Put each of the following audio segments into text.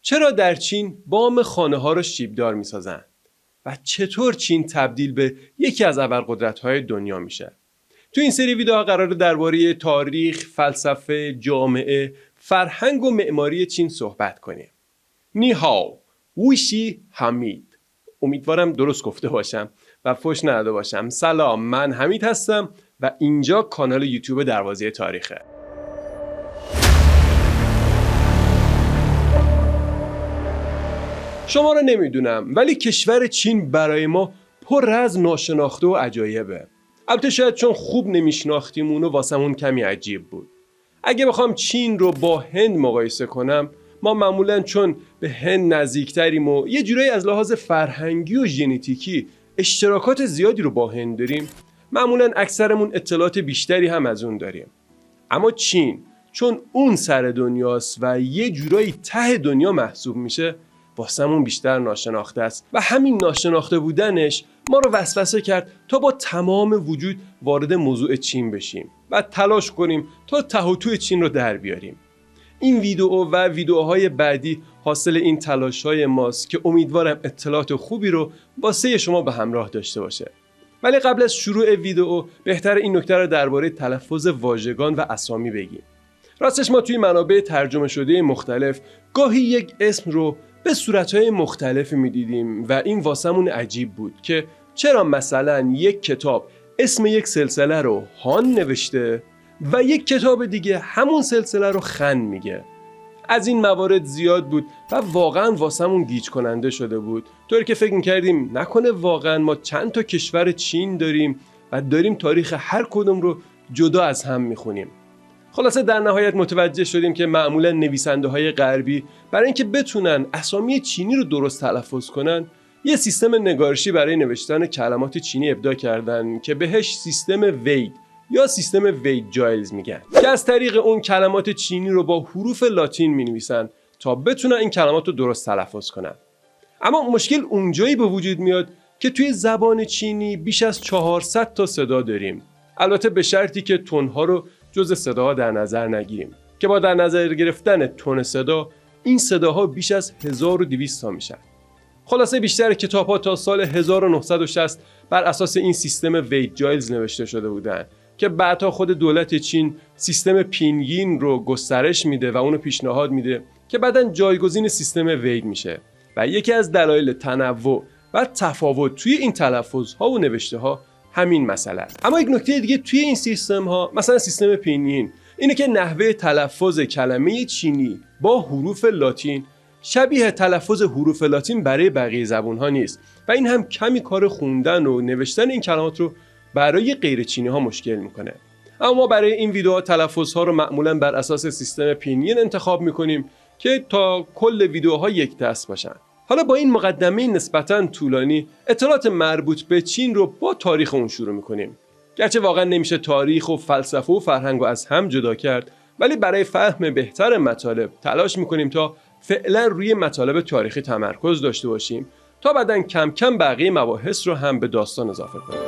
چرا در چین بام خانه‌ها رو شیبدار می‌سازن؟ و چطور چین تبدیل به یکی از ابرقدرت‌های دنیا میشه؟ تو این سری ویدیوها قراره درباره تاریخ، فلسفه، جامعه، فرهنگ و معماری چین صحبت کنیم. نی هاو، ووشی حمید. امیدوارم درست گفته باشم و فحش نداده باشم. سلام، من حمید هستم و اینجا کانال یوتیوب دروازه تاریخه. شما رو نمیدونم ولی کشور چین برای ما پر از ناشناخته و عجایبه. البته شاید چون خوب نمیشناختیم اونو واسمون کمی عجیب بود. اگه بخوام چین رو با هند مقایسه کنم، ما معمولاً چون به هند نزدیکتریم و یه جورایی از لحاظ فرهنگی و ژنتیکی اشتراکات زیادی رو با هند داریم، معمولاً اکثرمون اطلاعات بیشتری هم از اون داریم. اما چین چون اون سر دنیاست و یه جورایی ته دنیا محسوب میشه، واسمون بیشتر ناشناخته است و همین ناشناخته بودنش ما رو وسوسه کرد تا با تمام وجود وارد موضوع چین بشیم و تلاش کنیم تا ته و توی چین رو در بیاریم. این ویدیو و ویدیوهای بعدی حاصل این تلاش‌های ماست که امیدوارم اطلاعات خوبی رو واسه شما به همراه داشته باشه. ولی قبل از شروع ویدیو بهتر این نکته رو درباره تلفظ واژگان و اسامی بگیم. راستش ما توی منابع ترجمه شده مختلف گاهی یک اسم رو به صورتهای مختلف میدیدیم و این واسمون عجیب بود که چرا مثلا یک کتاب اسم یک سلسله رو هان نوشته و یک کتاب دیگه همون سلسله رو خن میگه. از این موارد زیاد بود و واقعا واسمون گیج کننده شده بود، طوری که فکر میکردیم نکنه واقعا ما چند تا کشور چین داریم و داریم تاریخ هر کدوم رو جدا از هم میخونیم. خلاصه در نهایت متوجه شدیم که معمولا نویسنده های غربی برای اینکه بتونن اسامی چینی رو درست تلفظ کنن یه سیستم نگارشی برای نوشتن کلمات چینی ابداع کردن که بهش سیستم وید یا سیستم وید جایلز میگن که از طریق اون کلمات چینی رو با حروف لاتین مینویسن تا بتونن این کلمات رو درست تلفظ کنن. اما مشکل اونجایی به وجود میاد که توی زبان چینی بیش از 400 تا صدا داریم، البته به شرطی که تون‌ها رو جز صداها در نظر نگیریم که با در نظر گرفتن تون صدا این صداها بیش از 1200 تا میشن. خلاصه بیشتر کتاب‌ها تا سال 1960 بر اساس این سیستم وید جایلز نوشته شده بودن که بعدها خود دولت چین سیستم پینیین رو گسترش میده و اونو پیشنهاد میده که بعداً جایگزین سیستم وید میشه و یکی از دلایل تنوع و تفاوت توی این تلفظها و نوشته‌ها همین مسئله است. اما یک نکته دیگه توی این سیستم ها، مثلا سیستم پینیین، اینه که نحوه تلفظ کلمه چینی با حروف لاتین شبیه تلفظ حروف لاتین برای بقیه زبون ها نیست و این هم کمی کار خوندن و نوشتن این کلمات رو برای غیر چینی ها مشکل میکنه. اما ما برای این ویدیوها تلفظ ها رو معمولا بر اساس سیستم پینیین انتخاب میکنیم که تا کل ویدیوها یک دست باشن. حالا با این مقدمه نسبتاً طولانی اطلاعات مربوط به چین رو با تاریخ اون شروع میکنیم. گرچه واقعا نمیشه تاریخ و فلسفه و فرهنگ رو از هم جدا کرد، ولی برای فهم بهتر مطالب تلاش میکنیم تا فعلا روی مطالب تاریخی تمرکز داشته باشیم تا بعداً کم کم بقیه مباحث رو هم به داستان اضافه کنیم.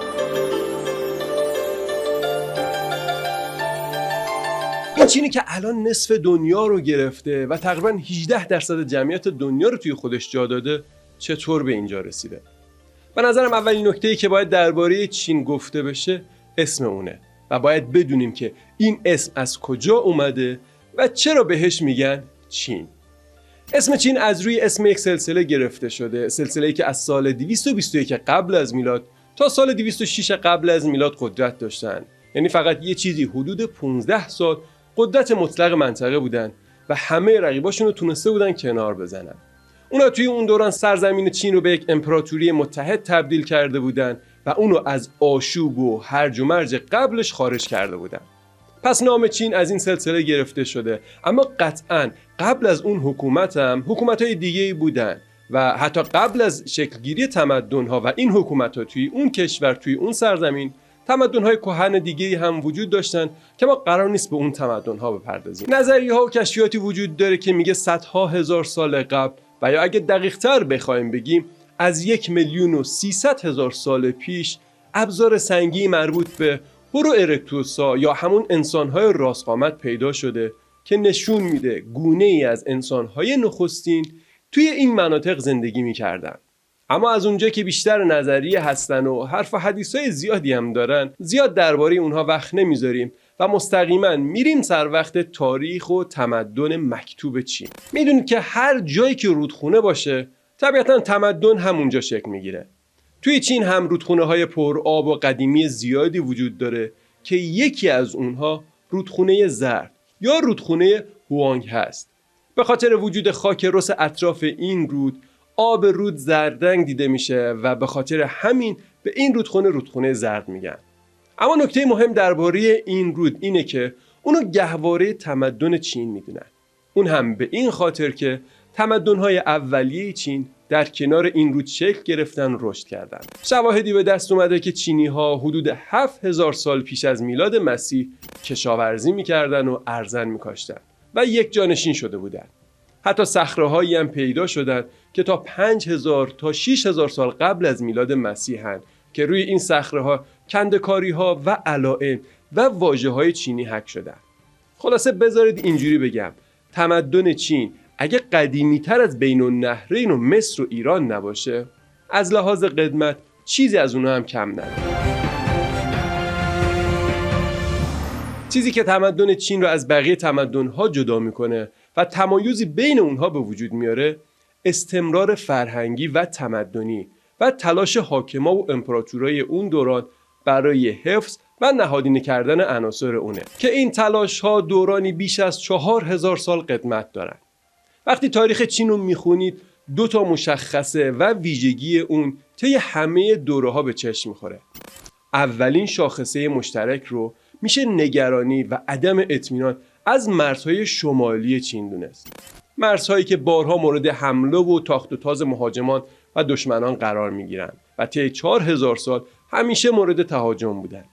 این چینی که الان نصف دنیا رو گرفته و تقریباً 18% جمعیت دنیا رو توی خودش جا داده، چطور به اینجا رسیده؟ به نظرم اولین نکته‌ای که باید درباره چین گفته بشه اسم اونه و باید بدونیم که این اسم از کجا اومده و چرا بهش میگن چین. اسم چین از روی اسم یک سلسله گرفته شده، سلسله‌ای که از سال 221 قبل از میلاد تا سال 206 قبل از میلاد قدرت داشتن. یعنی فقط یه چیزی حدود 15 سال قدرت مطلق منطقه بودن و همه رقیباشون رو تونسته بودن کنار بزنن. اونا توی اون دوران سرزمین چین رو به یک امپراتوری متحد تبدیل کرده بودن و اونو از آشوب و هرج و مرج قبلش خارج کرده بودن. پس نام چین از این سلسله گرفته شده، اما قطعاً قبل از اون حکومت‌های دیگه‌ای بودن و حتی قبل از شکلگیری تمدن‌ها و این حکومت‌ها توی اون کشور توی اون سرزمین تمدن‌های کهن دیگه‌ای هم وجود داشتن که ما قرار نیست به اون تمدن‌ها بپردازیم. نظریه‌ها و کشفیاتی وجود داره که میگه صدها هزار سال قبل و یا اگه دقیق‌تر بخوایم بگیم از 1,300,000 سال پیش ابزار سنگی مربوط به هورو ارکتوسا یا همون انسان‌های راست قامت پیدا شده که نشون میده گونه‌ای از انسان‌های نخستین توی این مناطق زندگی میکردن. اما از اونجا که بیشتر نظریه هستن و حرف و حدیثای زیادی هم دارن، زیاد درباره اونها وقت نمیذاریم و مستقیما میریم سر وقت تاریخ و تمدن مکتوب چین. میدونید که هر جایی که رودخونه باشه طبیعتا تمدن همونجا شکل میگیره. توی چین هم رودخونه های پر آب و قدیمی زیادی وجود داره که یکی از اونها رودخونه زرد یا رودخونه هوانگ هست. به خاطر وجود خاک رس اطراف این رود آب رود زردرنگ دیده میشه و به خاطر همین به این رودخونه زرد میگن. اما نکته مهم درباره این رود اینه که اونو گهواره تمدن چین میدونن. اون هم به این خاطر که تمدن‌های اولیه چین در کنار این رود شکل گرفتن و رشد کردن. شواهدی به دست اومده که چینی‌ها حدود 7000 سال پیش از میلاد مسیح کشاورزی میکردن و ارزن میکاشتن و یک جانشین شده بودن. حتی صخره‌هایی هم پیدا شدن که تا 5000 تا 6000 سال قبل از میلاد مسیحن که روی این صخره‌ها کنده‌کاری‌ها و علائم و واژه‌های چینی حک شدن. خلاصه بذارید اینجوری بگم، تمدن چین اگه قدیمی‌تر از بین النهرین و مصر و ایران نباشه، از لحاظ قدمت چیزی از اونها هم کم نداره. چیزی که تمدن چین رو از بقیه تمدن‌ها جدا میکنه و تمایزی بین اونها به وجود میاره، استمرار فرهنگی و تمدنی و تلاش حاکما و امپراتورای اون دوران برای حفظ و نهادینه کردن عناصر اونه که این تلاش‌ها دورانی بیش از 4000 سال قدمت دارن. وقتی تاریخ چین رو میخونید 2 مشخصه و ویژگی اون طی همه دوره‌ها به چشم میخوره. اولین شاخصه مشترک رو میشه نگرانی و عدم اطمینان از مرزهای شمالی چین دونست. مرزهایی که بارها مورد حمله و تاخت و تاز مهاجمان و دشمنان قرار میگیرن و طی 4000 سال همیشه مورد تهاجم بودن.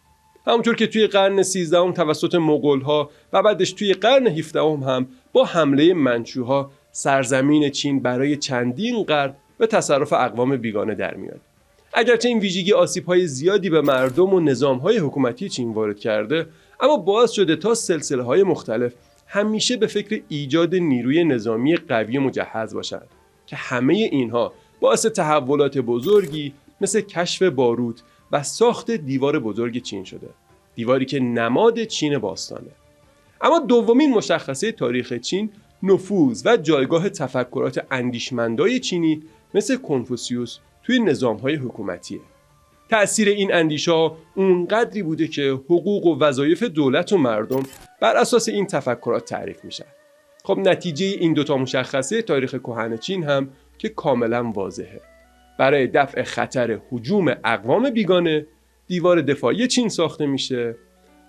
همونطور که توی قرن 13 توسط مغول‌ها و بعدش توی قرن 17 هم با حمله منچوها سرزمین چین برای چندین قرن به تصرف اقوام بیگانه در میاد. اگرچه این ویژگی آسیب‌های زیادی به مردم و نظام‌های حکومتی چین وارد کرده، اما باعث شده تا سلسله‌های مختلف همیشه به فکر ایجاد نیروی نظامی قوی مجهز باشند که همه اینها باعث تحولات بزرگی مثل کشف باروت و ساخت دیوار بزرگ چین شده. دیواری که نماد چین باستانه. اما دومین مشخصه تاریخ چین نفوذ و جایگاه تفکرات اندیشمندای چینی مثل کنفوسیوس توی نظام‌های حکومتیه. تأثیر این اندیشه‌ها اونقدری بوده که حقوق و وظایف دولت و مردم بر اساس این تفکرات تعریف میشن. خب نتیجه این 2 مشخصه تاریخ کهن چین هم که کاملا واضحه. برای دفع خطر هجوم اقوام بیگانه دیوار دفاعی چین ساخته میشه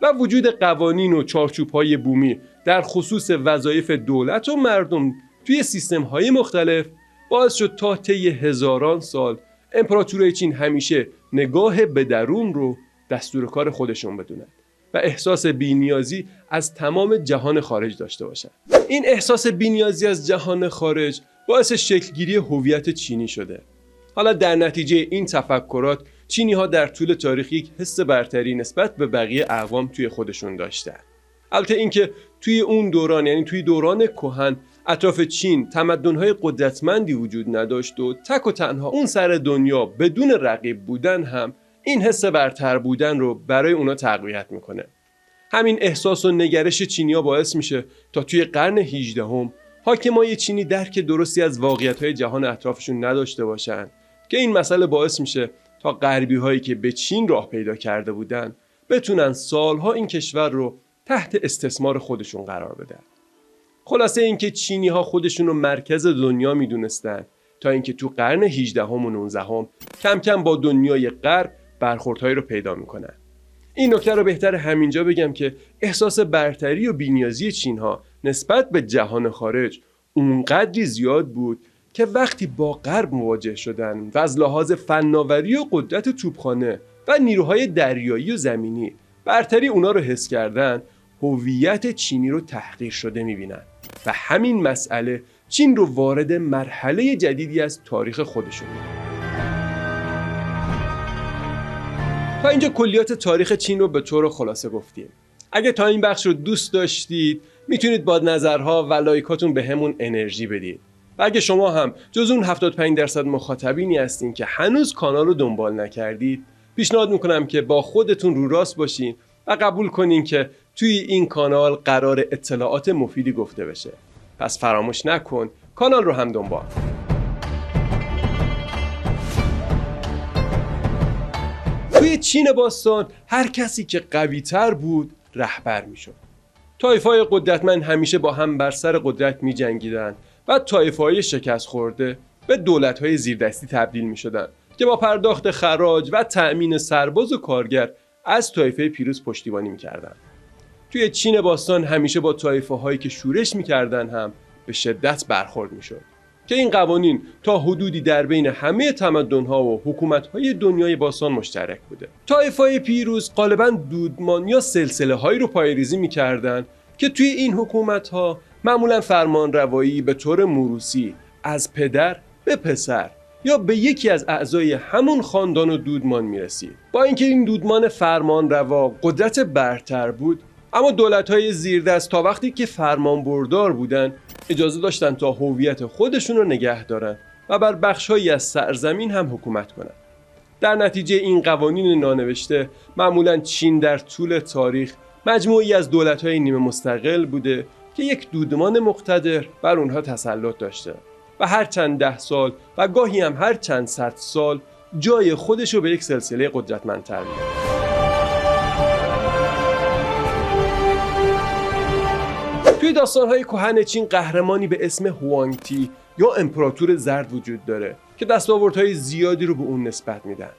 و وجود قوانین و چارچوب‌های بومی در خصوص وظایف دولت و مردم توی سیستم‌های مختلف باعث شد تا طی هزاران سال امپراتوری چین همیشه نگاه به درون رو دستور کار خودشون بدونن و احساس بی‌نیازی از تمام جهان خارج داشته باشن. این احساس بی‌نیازی از جهان خارج باعث شکلگیری هویت چینی شده. حالا در نتیجه این تفکرات چینی‌ها در طول تاریخ یک حس برتری نسبت به بقیه اقوام توی خودشون داشتن. البته اینکه توی اون دوران، یعنی توی دوران کهن، اطراف چین تمدن‌های قدرتمندی وجود نداشت و تک و تنها اون سر دنیا بدون رقیب بودن هم این حس برتر بودن رو برای اونا تقویت میکنه. همین احساس و نگرش چینی‌ها باعث میشه تا توی قرن 18 حاکمای چینی درک درستی از واقعیت‌های جهان اطرافشون نداشته باشن که این مسئله باعث میشه تا غربی‌هایی که به چین راه پیدا کرده بودن بتونن سالها این کشور رو تحت استثمار خودشون قرار بدن. خلاصه اینکه چینی‌ها خودشون رو مرکز دنیا میدونستن تا اینکه تو قرن 18 و 19 کم کم با دنیای غرب برخوردهایی رو پیدا میکنن. این نکته رو بهتر همینجا بگم که احساس برتری و بی‌نیازی چین‌ها نسبت به جهان خارج اونقدری زیاد بود که وقتی با غرب مواجه شدن و از لحاظ فناوری و قدرت توپخانه و نیروهای دریایی و زمینی برتری اونا رو حس کردن، هویت چینی رو تحقیر شده میبینن و همین مسئله چین رو وارد مرحله جدیدی از تاریخ خودشون میکنه. تا اینجا کلیات تاریخ چین رو به طور خلاصه گفتیم. اگه تا این بخش رو دوست داشتید میتونید با نظرها و لایکاتون به همون انرژی بدید. و اگه شما هم جز اون 75% مخاطبینی هستین که هنوز کانال رو دنبال نکردید، پیشنهاد میکنم که با خودتون رو راست باشین و قبول کنین که توی این کانال قرار اطلاعات مفیدی گفته بشه. پس فراموش نکن کانال رو هم دنبال. توی چین باستان هر کسی که قوی تر بود رهبر میشد. طایفه‌های قدرتمند همیشه با هم بر سر قدرت می جنگیدن و طایفه‌های شکست خورده به دولت‌های زیردستی تبدیل می شدن که با پرداخت خراج و تأمین سرباز و کارگر از طایفه پیروز پشتیبانی می کردن. توی چین باستان همیشه با طایفه‌هایی که شورش می کردن هم به شدت برخورد می شد که این قوانین تا حدودی در بین همه تمدن‌ها و حکومت‌های دنیای باستان مشترک بوده. طایفه‌های پیروز غالباً دودمان یا سلسله‌هایی رو پایه‌ریزی می‌کردند که توی این حکومت‌ها معمولاً فرمانروایی به طور موروثی از پدر به پسر یا به یکی از اعضای همون خاندان و دودمان می‌رسید. با اینکه این دودمان فرمانروا قدرت برتر بود، اما دولت‌های زیردست تا وقتی که فرمانبردار بودن اجازه داشتن تا هویت خودشون رو نگه دارن و بر بخش‌هایی از سرزمین هم حکومت کنن. در نتیجه این قوانین نانوشته معمولاً چین در طول تاریخ مجموعی از دولت‌های نیمه مستقل بوده که یک دودمان مقتدر بر اونها تسلط داشته و هر چند 10 سال و گاهی هم هر چند 100 سال جای خودش رو به یک سلسله قدرتمندتر میده. توی داستان‌های کهن چین قهرمانی به اسم هوانگتی یا امپراتور زرد وجود داره که دستاوردهای زیادی رو به اون نسبت میدن.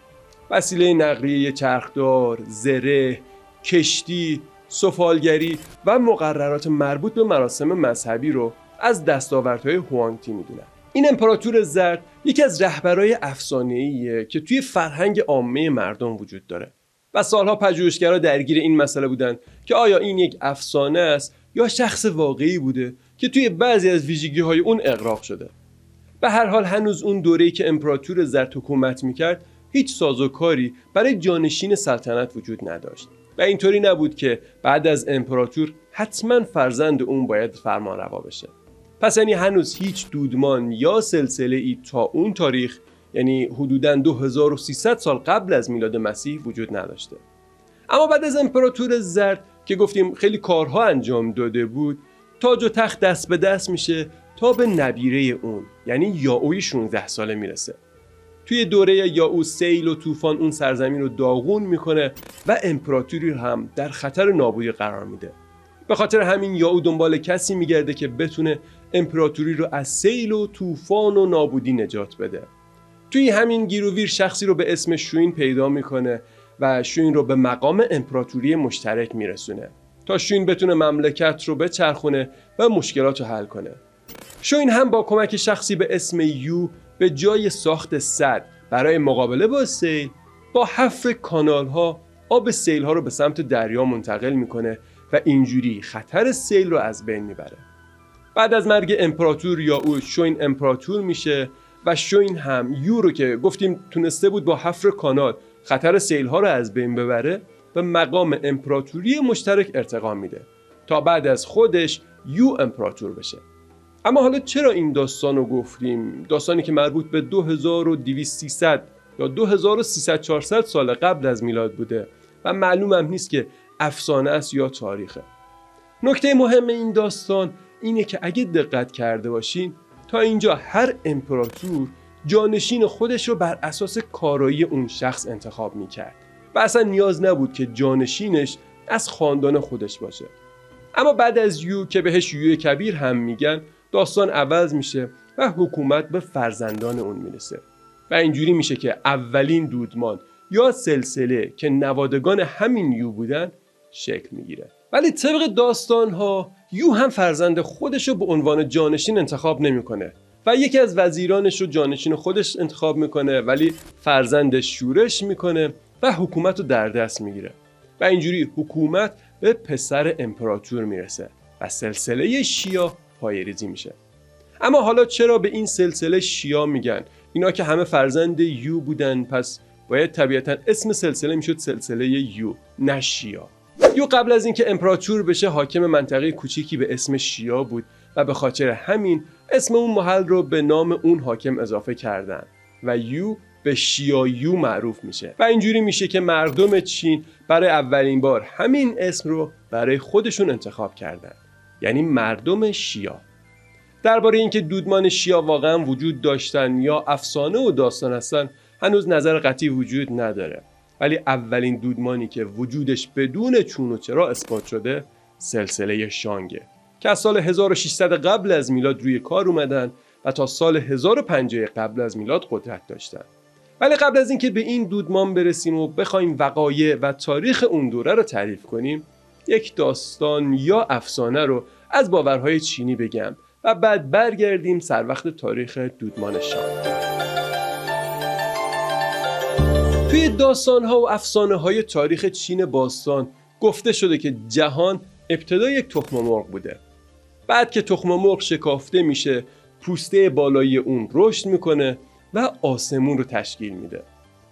وسیله نقلیه چرخدار، زره، کشتی، سفالگری و مقررات مربوط به مراسم مذهبی رو از دستاوردهای هوانگتی میدونن. این امپراتور زرد یکی از رهبرای افسانه‌ایه که توی فرهنگ عامه مردم وجود داره و سالها پژوهشگرا درگیر این مسئله بودن که آیا این یک افسانه است یا شخص واقعی بوده که توی بعضی از ویژگی‌های اون اغراق شده. به هر حال هنوز اون دوره‌ای که امپراتور زرد حکومت می‌کرد هیچ سازوکاری برای جانشین سلطنت وجود نداشت و اینطوری نبود که بعد از امپراتور حتما فرزند اون باید فرمانروا بشه. پس یعنی هنوز هیچ دودمان یا سلسله‌ای تا اون تاریخ، یعنی حدوداً 2300 سال قبل از میلاد مسیح وجود نداشته. اما بعد از امپراتور زرد که گفتیم خیلی کارها انجام داده بود، تاج و تخت دست به دست میشه تا به نبیره اون یعنی یائوی 16 ساله میرسه. توی دوره یائو سیل و طوفان اون سرزمین رو داغون میکنه و امپراتوری هم در خطر نابودی قرار میده. به خاطر همین یائو دنبال کسی میگرده که بتونه امپراتوری رو از سیل و طوفان و نابودی نجات بده. توی همین گیروویر شخصی رو به اسم شوین پیدا میکنه و شوین رو به مقام امپراتوری مشترک میرسونه تا شوین بتونه مملکت رو بچرخونه و مشکلات رو حل کنه. شوین هم با کمک شخصی به اسم یو به جای ساخت سد برای مقابله با سیل، با حفر کانال ها آب سیل ها رو به سمت دریا منتقل میکنه و اینجوری خطر سیل رو از بین میبره. بعد از مرگ امپراتور یائو، شوین امپراتور میشه و شوین هم یو رو که گفتیم تونسته بود با حفر کانال خطر سیل ها رو از بین ببره به مقام امپراتوری مشترک ارتقا میده تا بعد از خودش یو امپراتور بشه. اما حالا چرا این داستان رو گفتیم؟ داستانی که مربوط به 2200 یا 2300 سال قبل از میلاد بوده و معلوم هم نیست که افسانه است یا تاریخه. نکته مهم این داستان اینه که اگه دقت کرده باشین تا اینجا هر امپراتور جانشین خودش رو بر اساس کارایی اون شخص انتخاب میکرد و اصلا نیاز نبود که جانشینش از خاندان خودش باشه. اما بعد از یو که بهش یوی کبیر هم میگن، داستان عوض میشه و حکومت به فرزندان اون میرسه و اینجوری میشه که اولین دودمان یا سلسله که نوادگان همین یو بودن شکل میگیره. ولی طبق داستان ها یو هم فرزند خودش رو به عنوان جانشین انتخاب نمیکنه و یکی از وزیرانش رو جانشین خودش انتخاب میکنه، ولی فرزندش شورش میکنه و حکومت رو در دست میگیره و اینجوری حکومت به پسر امپراتور میرسه و سلسله شیا پایه‌ریزی میشه. اما حالا چرا به این سلسله شیا میگن؟ اینا که همه فرزند یو بودن، پس باید طبیعتا اسم سلسله میشد سلسله یو نه شیا. یو قبل از اینکه امپراتور بشه حاکم منطقه کوچیکی به اسم شیا بود و به خاطر همین اسم اون محل رو به نام اون حاکم اضافه کردن و یو به شیایو معروف میشه و اینجوری میشه که مردم چین برای اولین بار همین اسم رو برای خودشون انتخاب کردن، یعنی مردم شیا. درباره اینکه دودمان شیا واقعا وجود داشتن یا افسانه و داستان هستن هنوز نظر قطعی وجود نداره، ولی اولین دودمانی که وجودش بدون چون و چرا اثبات شده سلسله شانگه که از سال 1600 قبل از میلاد روی کار اومدن و تا سال 1050 قبل از میلاد قدرت داشتن. ولی قبل از اینکه به این دودمان برسیم و بخوایم وقایع و تاریخ اون دوره رو تعریف کنیم، یک داستان یا افسانه رو از باورهای چینی بگم و بعد برگردیم سر وقت تاریخ دودمان شانگ. توی داستان‌ها و افسانه‌های تاریخ چین باستان گفته شده که جهان ابتدا یک تخم مرغ بوده. بعد که تخم مرغ شکافته میشه، پوسته بالایی اون رشد میکنه و آسمون رو تشکیل میده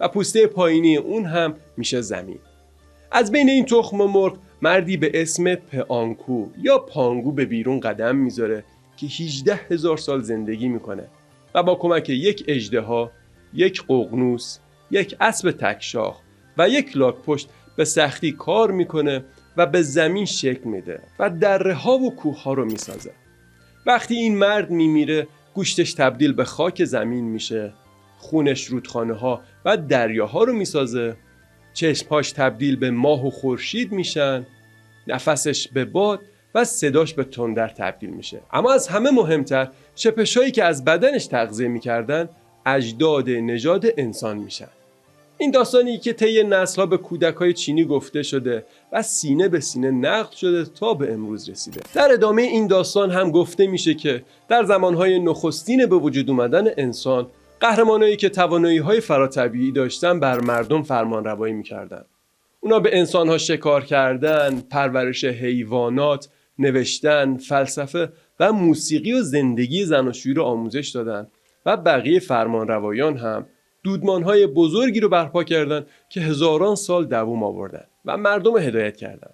و پوسته پایینی اون هم میشه زمین. از بین این تخم مرغ مردی به اسم پانگو یا پانگو به بیرون قدم میذاره که 18,000 سال زندگی میکنه و با کمک یک اژدها، یک ققنوس، یک اسب تکشاخ و یک لاک‌پشت به سختی کار میکنه و به زمین شکل میده و دره‌ها و کوه‌ها رو میسازه. وقتی این مرد میمیره، گوشتش تبدیل به خاک زمین میشه، خونش رودخانه‌ها و دریاها رو میسازه، چشمهاش تبدیل به ماه و خورشید میشن، نفسش به باد و صداش به تندر تبدیل میشه. اما از همه مهمتر، چپشایی که از بدنش تغذیه میکردن اجداد نژاد انسان میشن. این داستانی که طی نسل‌ها به کودک‌های چینی گفته شده و سینه به سینه نقل شده تا به امروز رسیده. در ادامه این داستان هم گفته میشه که در زمانهای نخستین به وجود اومدن انسان، قهرمانایی که توانایی‌های فراتبیعی داشتن بر مردم فرمانروایی می‌کردن. اونا به انسان‌ها شکار کردن، پرورش حیوانات، نوشتن، فلسفه و موسیقی و زندگی زناشویی رو آموزش دادن و بقیه فرمانروایان هم دودمان‌های بزرگی رو برپا کردن که هزاران سال دوام آوردن و مردم رو هدایت کردن.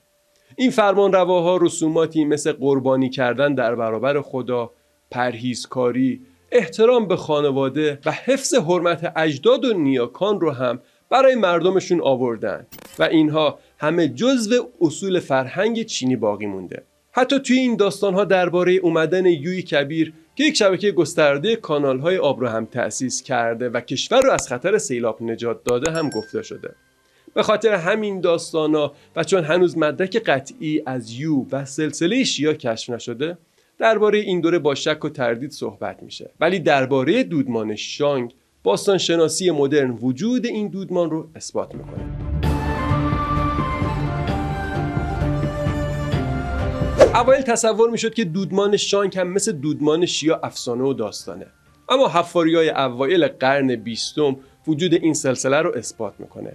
این فرمانرواها رسوماتی مثل قربانی کردن در برابر خدا، پرهیزکاری، احترام به خانواده و حفظ حرمت اجداد و نیاکان رو هم برای مردمشون آوردن و اینها همه جزو اصول فرهنگ چینی باقی مونده. حتی توی این داستان‌ها درباره اومدن یوی کبیر که یک شبکه گسترده کانال‌های آب رو هم تأسیس کرده و کشور رو از خطر سیلاب نجات داده هم گفته شده. به خاطر همین داستانا و چون هنوز مدرک قطعی از یو و سلسله شیا کشف نشده، درباره این دوره با شک و تردید صحبت میشه. ولی درباره دودمان شانگ، باستان شناسی مدرن وجود این دودمان رو اثبات میکنه. اوایل تصور میشد که دودمان شانگ هم مثل دودمان شیا افسانه و داستانه، اما حفاریای اوایل قرن 20 وجود این سلسله رو اثبات میکنه.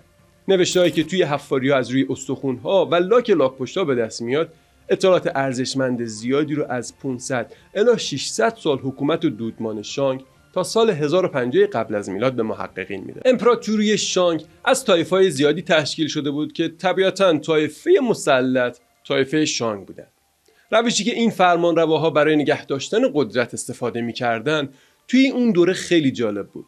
نوشته‌هایی که توی حفاری‌ها از روی استخوان‌ها و لاک‌پشت‌ها به دست میاد، اطلاعات ارزشمند زیادی رو از 500 الی 600 سال حکومت دودمان شانگ تا سال 1050 قبل از میلاد به محققین میده. امپراتوری شانگ از طایفه‌های زیادی تشکیل شده بود که طبیعتاً طایفه مسلط طایفه شانگ بودن. روشی که این فرمانرواها برای نگه داشتن قدرت استفاده می‌کردن توی اون دوره خیلی جالب بود.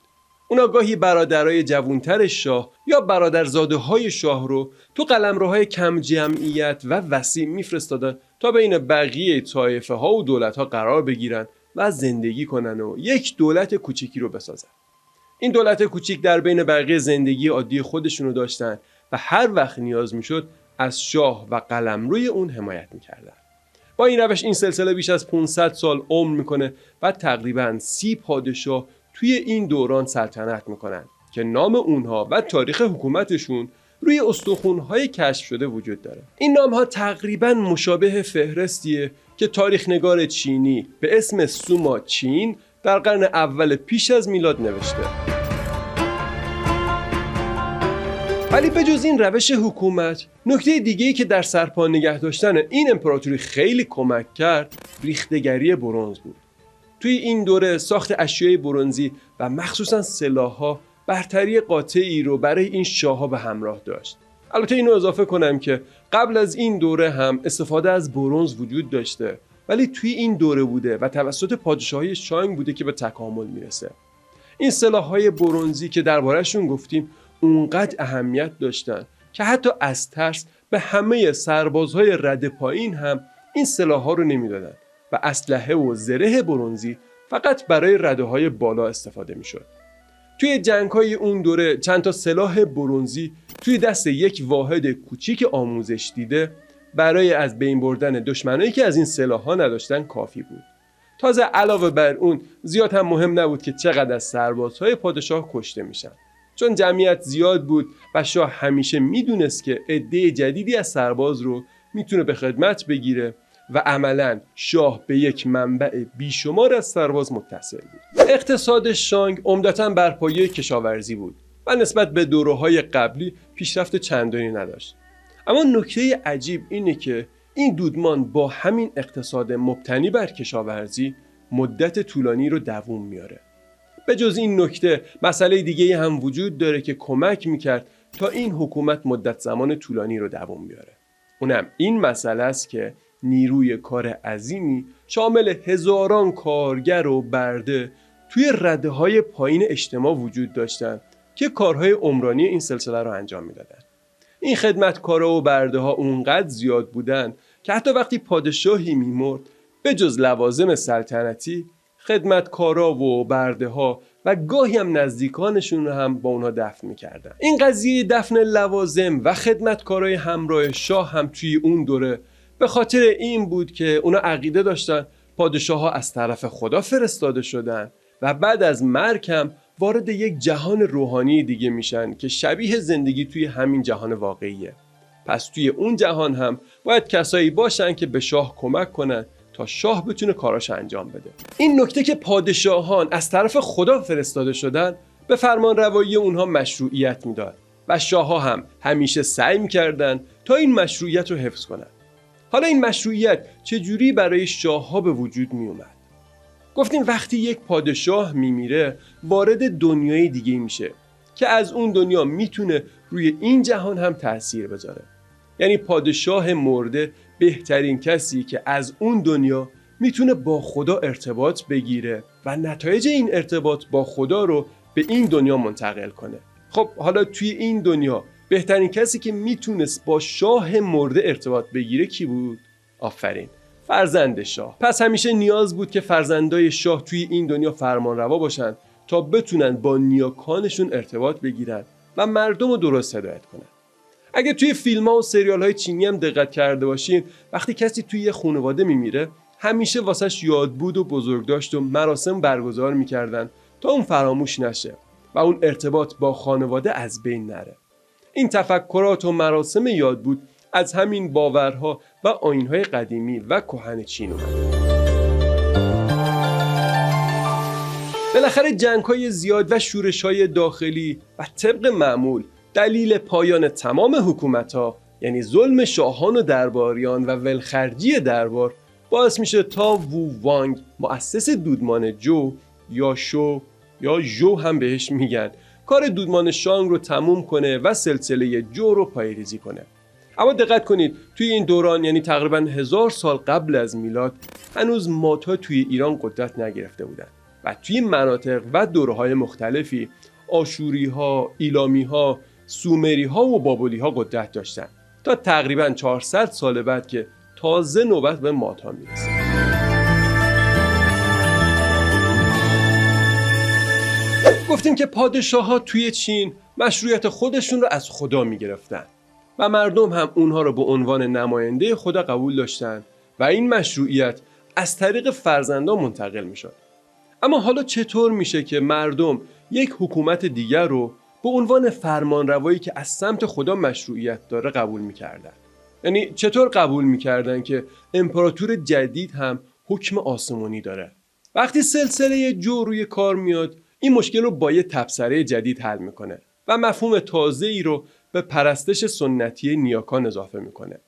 اونا گاهی برادرای جوانتر شاه یا برادرزاده‌های شاه رو تو قلمروهای کم جمعیت و وسیع میفرستادن تا بین بقیه طایفه‌ها و دولت‌ها قرار بگیرن و زندگی کنن و یک دولت کوچیکی رو بسازن. این دولت کوچیک در بین بقیه زندگی عادی خودشونو داشتن و هر وقت نیاز میشد از شاه و قلمروی اون حمایت میکردن. با این روش این سلسله بیش از 500 سال عمر میکنه و تقریباً 30 پادشاه توی این دوران سلطنت میکنن که نام اونها و تاریخ حکومتشون روی استخوان‌های کشف شده وجود داره. این نام‌ها تقریباً مشابه فهرستیه که تاریخ‌نگار چینی به اسم سوما چین در قرن اول پیش از میلاد نوشته. ولی به جز این روش حکومت، نکته دیگه‌ای که در سرپا نگه داشتن این امپراتوری خیلی کمک کرد، ریخته‌گری برنز بود. توی این دوره ساخت اشیای برنزی و مخصوصاً سلاح‌ها برتری قاطعی رو برای این شاه‌ها به همراه داشت. البته اینو اضافه کنم که قبل از این دوره هم استفاده از برنز وجود داشته، ولی توی این دوره بوده و توسط پادشاهی شانگ بوده که به تکامل میرسه. این سلاح‌های برنزی که درباره‌شون گفتیم اونقدر اهمیت داشتن که حتی از ترس به همه سربازهای رده پایین هم این سلاح‌ها رو نمیدادن و اسلحه و زره برنزی فقط برای رده‌های بالا استفاده میشد. توی جنگ‌های اون دوره چند تا سلاح برنزی توی دست یک واحد کوچیک آموزش دیده برای از بین بردن دشمنایی که از این سلاح‌ها نداشتن کافی بود. تازه علاوه بر اون زیاد هم مهم نبود که چقدر از سربازهای پادشاه کشته میشن، چون جمعیت زیاد بود و شاه همیشه میدونست که عده جدیدی از سرباز رو میتونه به خدمت بگیره و عملاً شاه به یک منبع بیشمار از سرباز متصل بود. اقتصاد شانگ عمدتاً بر پایه کشاورزی بود و نسبت به دوره‌های قبلی پیشرفت چندانی نداشت. اما نکته عجیب اینه که این دودمان با همین اقتصاد مبتنی بر کشاورزی مدت طولانی رو دوام میاره. به جز این نکته مسئله دیگه هم وجود داره که کمک میکرد تا این حکومت مدت زمان طولانی رو دوام بیاره. اونم این مسئله است که نیروی کار عظیمی شامل هزاران کارگر و برده توی رده‌های پایین اجتماع وجود داشتن که کارهای عمرانی این سلسله رو انجام میدادن. این خدمتکارا و برده ها اونقدر زیاد بودن که حتی وقتی پادشاهی میمرد به جز لوازم سلطنتی خدمتکارا و برده ها و گاهی هم نزدیکانشون رو هم با اونها دفن میکردن. این قضیه دفن لوازم و خدمتکارای همراه شاه هم توی اون دوره به خاطر این بود که اونا عقیده داشتن پادشاه ها از طرف خدا فرستاده شدن و بعد از مرگ هم وارد یک جهان روحانی دیگه میشن که شبیه زندگی توی همین جهان واقعیه. پس توی اون جهان هم باید کسایی باشن که به شاه کمک کنن تا شاه بتونه کاراش انجام بده. این نکته که پادشاهان از طرف خدا فرستاده شدن به فرمان روایی اونها مشروعیت میداد و شاه‌ها هم همیشه سعی میکردن تا این مشروعیت رو حفظ کنن. حالا این مشروعیت چجوری برای شاه‌ها به وجود می اومد؟ گفتیم وقتی یک پادشاه میمیره وارد دنیای دیگه میشه که از اون دنیا میتونه روی این جهان هم تأثیر بذاره. یعنی پادشاه مرده بهترین کسی که از اون دنیا میتونه با خدا ارتباط بگیره و نتایج این ارتباط با خدا رو به این دنیا منتقل کنه. خب حالا توی این دنیا بهترین کسی که میتونست با شاه مرده ارتباط بگیره کی بود؟ آفرین، فرزند شاه. پس همیشه نیاز بود که فرزندای شاه توی این دنیا فرمانروا باشن تا بتونن با نیاکانشون ارتباط بگیرن و مردم رو درست هدایت کنن. اگه توی فیلم‌ها و سریال‌های چینی هم دقت کرده باشین وقتی کسی توی یه خانواده میمیره همیشه واسش یادبود و بزرگداشت و مراسم برگزار میکردن تا اون فراموش نشه و اون ارتباط با خانواده از بین نره. این تفکرات و مراسم یادبود از همین باورها و آیین‌های قدیمی و کهن چین اومد. بالاخره جنگ‌های زیاد و شورش‌های داخلی و طبق معمول دلیل پایان تمام حکومت‌ها یعنی ظلم شاهان و درباریان و ولخرجی دربار باعث میشه تا وو وانگ مؤسس دودمان جو یا شو یا جو هم بهش میگن کار دودمان شانگ رو تموم کنه و سلسله جو رو پایه‌ریزی کنه. اما دقت کنید توی این دوران یعنی تقریباً 1000 سال قبل از میلاد هنوز مادها توی ایران قدرت نگرفته بودن و توی مناطق و دوره‌های مختلفی آشوری‌ها، ایلامی‌ها، سومری‌ها و بابلی‌ها قدرت داشتن تا تقریباً 400 سال بعد که تازه نوبت به مادها میرسه. گفتیم که پادشاه‌ها توی چین مشروعیت خودشون رو از خدا می‌گرفتن و مردم هم اونها رو به عنوان نماینده خدا قبول داشتن و این مشروعیت از طریق فرزندان منتقل می‌شد. اما حالا چطور میشه که مردم یک حکومت دیگر رو به عنوان فرمانروایی که از سمت خدا مشروعیت داره قبول می‌کردن؟ یعنی چطور قبول می‌کردن که امپراتور جدید هم حکم آسمانی داره؟ وقتی سلسله جو روی کار میاد این مشکل رو با یه تبصره جدید حل میکنه و مفهوم تازه‌ای رو به پرستش سنتی نیاکان اضافه میکنه.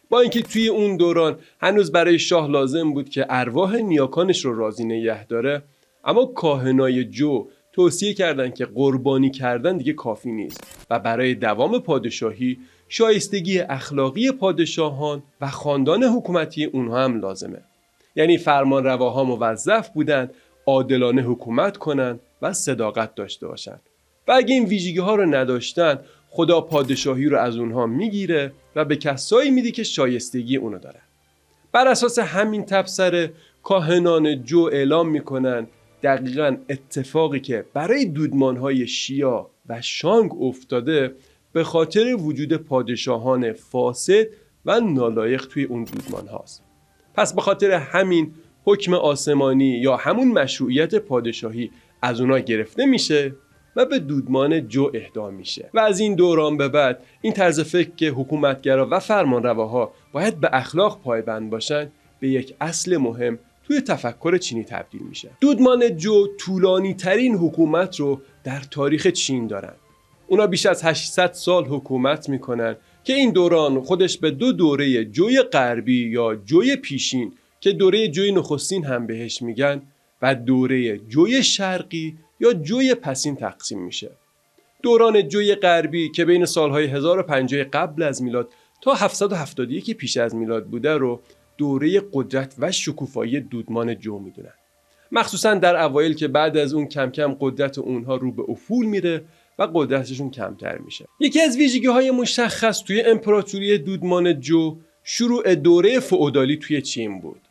با اینکه توی اون دوران هنوز برای شاه لازم بود که ارواح نیاکانش رو راضی نگه داره، اما کاهنای جو توصیه کردند که قربانی کردن دیگه کافی نیست و برای دوام پادشاهی شایستگی اخلاقی پادشاهان و خاندان حکومتی اونها هم لازمه. یعنی فرمانرواها موظف بودند عادلانه حکومت کنند و صداقت داشته باشند و اگه این ویژگی ها رو نداشتن خدا پادشاهی رو از اونها میگیره و به کسایی میده که شایستگی اونو دارن. بر اساس همین تبصره کاهنان جو اعلام میکنن دقیقاً اتفاقی که برای دودمانهای شیا و شانگ افتاده به خاطر وجود پادشاهان فاسد و نالایق توی اون دودمان هاست. پس به خاطر همین حکم آسمانی یا همون مشروعیت پادشاهی از اونا گرفته میشه و به دودمان جو اهدا میشه و از این دوران به بعد این طرز فکر که حکومتگرا و فرمانرواها باید به اخلاق پایبند باشن به یک اصل مهم توی تفکر چینی تبدیل میشه. دودمان جو طولانی ترین حکومت رو در تاریخ چین دارن. اونا بیش از 800 سال حکومت میکنن که این دوران خودش به دو دوره جوی غربی یا جوی پیشین که دوره جوی نخستین هم بهش میگن و دوره جوی شرقی یا جوی پسین تقسیم میشه. دوران جوی غربی که بین سالهای 1050 قبل از میلاد تا 771 پیش از میلاد بوده رو دوره قدرت و شکوفایی دودمان جو میدونن. مخصوصا در اوایل که بعد از اون کم کم قدرت اونها رو به افول میره و قدرتشون کمتر میشه. یکی از ویژگی‌های مشخص توی امپراتوری دودمان جو شروع دوره فئودالی توی چین بود.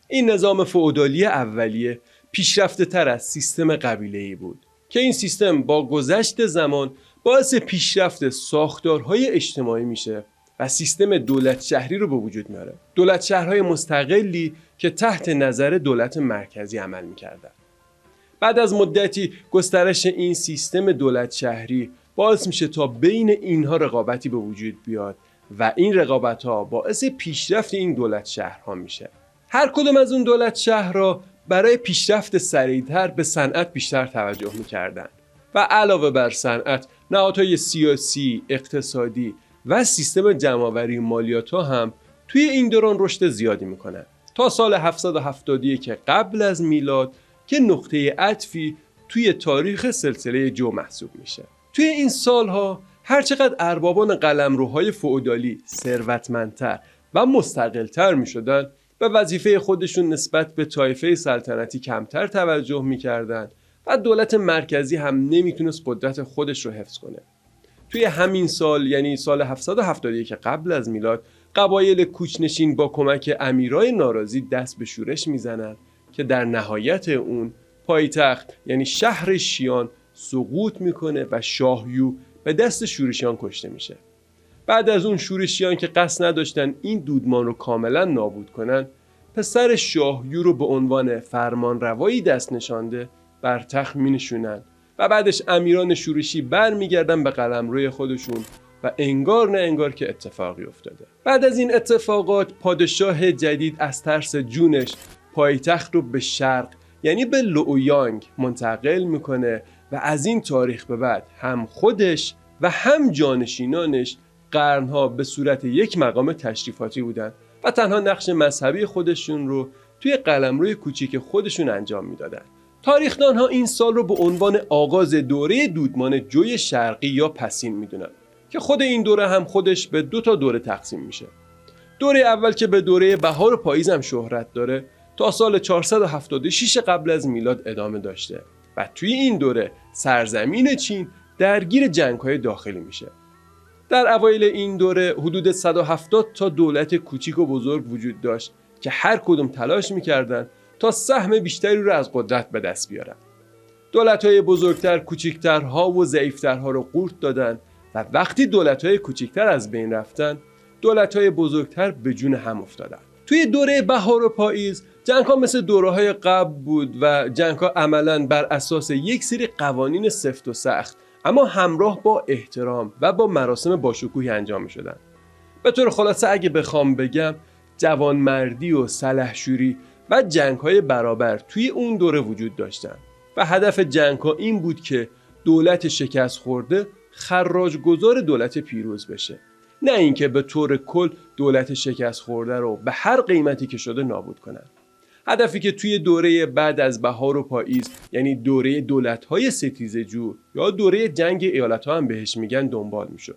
این نظام فئودالی اولیه پیشرفته تر از سیستم قبیله‌ای بود که این سیستم با گذشت زمان باعث پیشرفت ساختارهای اجتماعی میشه و سیستم دولت شهری رو به وجود میاره. دولت شهرهای مستقلی که تحت نظر دولت مرکزی عمل میکردن. بعد از مدتی گسترش این سیستم دولت شهری باعث میشه تا بین اینها رقابتی به وجود بیاد و این رقابت‌ها باعث پیشرفت این دولت شهرها میشه. هر کدوم از اون دولت شهرها برای پیشرفت سریعتر به صنعت بیشتر توجه میکردن و علاوه بر صنعت نهادهای سیاسی، اقتصادی و سیستم جمع‌آوری مالیات‌ها هم توی این دوران رشد زیادی میکنن تا سال 771 قبل از میلاد که نقطه عطفی توی تاریخ سلسله جو محسوب میشه. توی این سالها هرچقدر اربابان قلمروهای فئودالی ثروتمندتر و مستقلتر میشدن به وظیفه خودشون نسبت به طایفه سلطنتی کمتر توجه میکردن و دولت مرکزی هم نمیتونست قدرت خودش رو حفظ کنه. توی همین سال یعنی سال 771 قبل از میلاد قبایل کوچنشین با کمک امیرای ناراضی دست به شورش میزنن که در نهایت اون پایتخت یعنی شهر شیان سقوط میکنه و شاه یو به دست شورشیان کشته میشه. بعد از اون شورشیان که قصد نداشتن این دودمان رو کاملا نابود کنن پسر شاه یو رو به عنوان فرمانروایی دست نشانده بر تخت مینشونن و بعدش امیران شورشی برمیگردن به قلمروی خودشون و انگار نه انگار که اتفاقی افتاده. بعد از این اتفاقات پادشاه جدید از ترس جونش پایتخت رو به شرق یعنی به لویانگ منتقل میکنه و از این تاریخ به بعد هم خودش و هم جانشینانش قرنها به صورت یک مقام تشریفاتی بودن و تنها نقش مذهبی خودشون رو توی قلمروی کوچیک خودشون انجام میدادن. تاریخدانها این سال رو به عنوان آغاز دوره دودمان جوی شرقی یا پسین میدونن که خود این دوره هم خودش به 2 تا دوره تقسیم میشه. دوره اول که به دوره بهار و پاییز هم شهرت داره تا سال 476 قبل از میلاد ادامه داشته و توی این دوره سرزمین چین درگیر جنگ‌های داخلی میشه. در اوایل این دوره حدود 170 تا دولت کوچیک و بزرگ وجود داشت که هر کدوم تلاش میکردن تا سهم بیشتری رو از قدرت به دست بیارن. دولت‌های بزرگتر کوچیکترها و ضعیفترها رو قورت دادن و وقتی دولت‌های کوچیکتر از بین رفتن دولت‌های بزرگتر به جون هم افتادن. توی دوره بهار و پاییز جنگ‌ها مثل دوره‌های قبل بود و جنگ‌ها عملاً بر اساس یک سری قوانین سفت و سخت اما همراه با احترام و با مراسم باشکوهی انجام می‌شدن. به طور خلاصه اگه بخوام بگم جوانمردی و سلحشوری و جنگ‌های برابر توی اون دوره وجود داشتن و هدف جنگ‌ها این بود که دولت شکست خورده خراج‌گزار دولت پیروز بشه، نه اینکه به طور کل دولت شکست خورده رو به هر قیمتی که شده نابود کنن. هدفی که توی دوره بعد از بهار و پاییز یعنی دوره دولت‌های ستیزجو یا دوره جنگ ایالت‌ها هم بهش میگن دنبال میشد.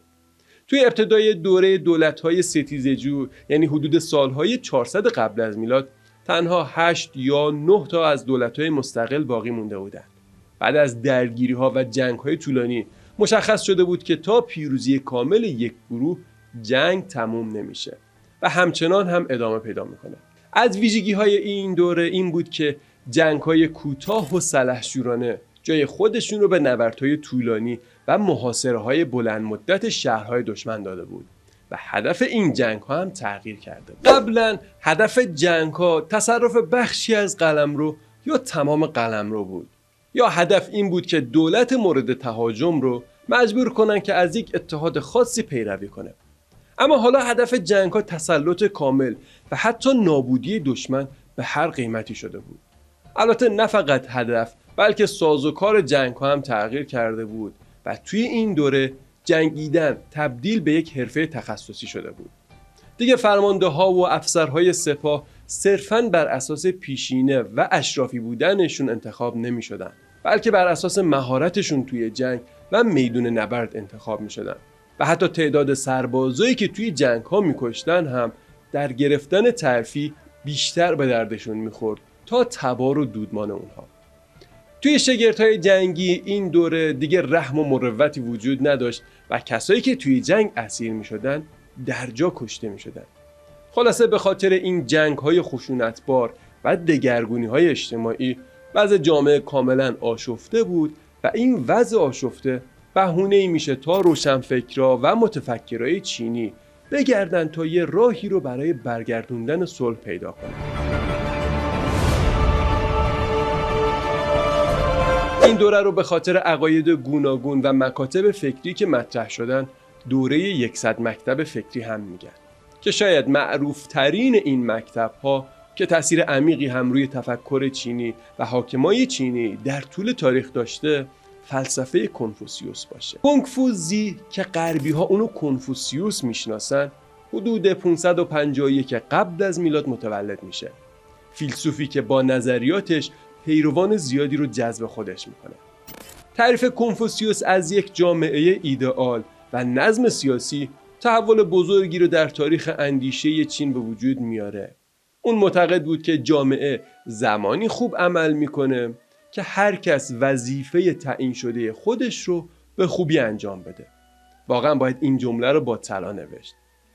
توی ابتدای دوره دولت‌های ستیزجو یعنی حدود سالهای 400 قبل از میلاد تنها 8 یا 9 تا از دولت‌های مستقل باقی مونده بودند. بعد از درگیری‌ها و جنگ‌های طولانی مشخص شده بود که تا پیروزی کامل یک گروه جنگ تموم نمیشه و همچنان هم ادامه پیدا میکنه. از ویژگی‌های این دوره این بود که جنگ‌های کوتاه و سلحشورانه جای خودشون رو به نبردهای طولانی و محاصره‌های بلند مدت شهرهای دشمن داده بود و هدف این جنگ‌ها هم تغییر کرده بود. قبلا هدف جنگ‌ها تصرف بخشی از قلمرو یا تمام قلمرو بود، یا هدف این بود که دولت مورد تهاجم رو مجبور کنن که از یک اتحاد خاصی پیروی کنه. اما حالا هدف جنگ‌ها تسلط کامل و حتی نابودی دشمن به هر قیمتی شده بود. البته نه فقط هدف بلکه سازوکار جنگ‌ها هم تغییر کرده بود و توی این دوره جنگیدن تبدیل به یک حرفه تخصصی شده بود. دیگه فرمانده‌ها و افسرهای سپاه صرفاً بر اساس پیشینه و اشرافی بودنشون انتخاب نمی‌شدن، بلکه بر اساس مهارتشون توی جنگ و میدون نبرد انتخاب می‌شدن و حتی تعداد سربازایی که توی جنگ‌ها می‌کشتن هم در گرفتن ترفیع بیشتر به دردشون می‌خورد تا تبار و دودمان اونها. توی شگردهای جنگی این دوره دیگه رحم و مروتی وجود نداشت و کسایی که توی جنگ اسیر می‌شدن درجا کشته می‌شدن. خلاصه به خاطر این جنگ‌های خشونتبار و دگرگونی‌های اجتماعی وضع جامعه کاملاً آشفته بود و این وضع آشفته بهونه‌ای میشه تا روشنفکرا و متفکرای چینی بگردن تا یه راهی رو برای برگردوندن صلح پیدا کنن. این دوره رو به خاطر عقاید گوناگون و مکاتب فکری که مطرح شدن دوره 100 مکتب فکری هم میگن که شاید معروف ترین این مکتب ها که تأثیر عمیقی هم روی تفکر چینی و حاکمای چینی در طول تاریخ داشته فلسفه کنفوسیوس باشه. کنفوزی که غربی ها اونو کنفوسیوس میشناسن حدود 551 قبل از میلاد متولد میشه. فیلسوفی که با نظریاتش پیروان زیادی رو جذب خودش میکنه. تعریف کنفوسیوس از یک جامعه ایدئال و نظم سیاسی تحول بزرگی رو در تاریخ اندیشه چین به وجود میاره. اون معتقد بود که جامعه زمانی خوب عمل میکنه که هر کس وظیفه تعیین شده خودش رو به خوبی انجام بده. واقعا باید این جمله رو با طلا نوشت.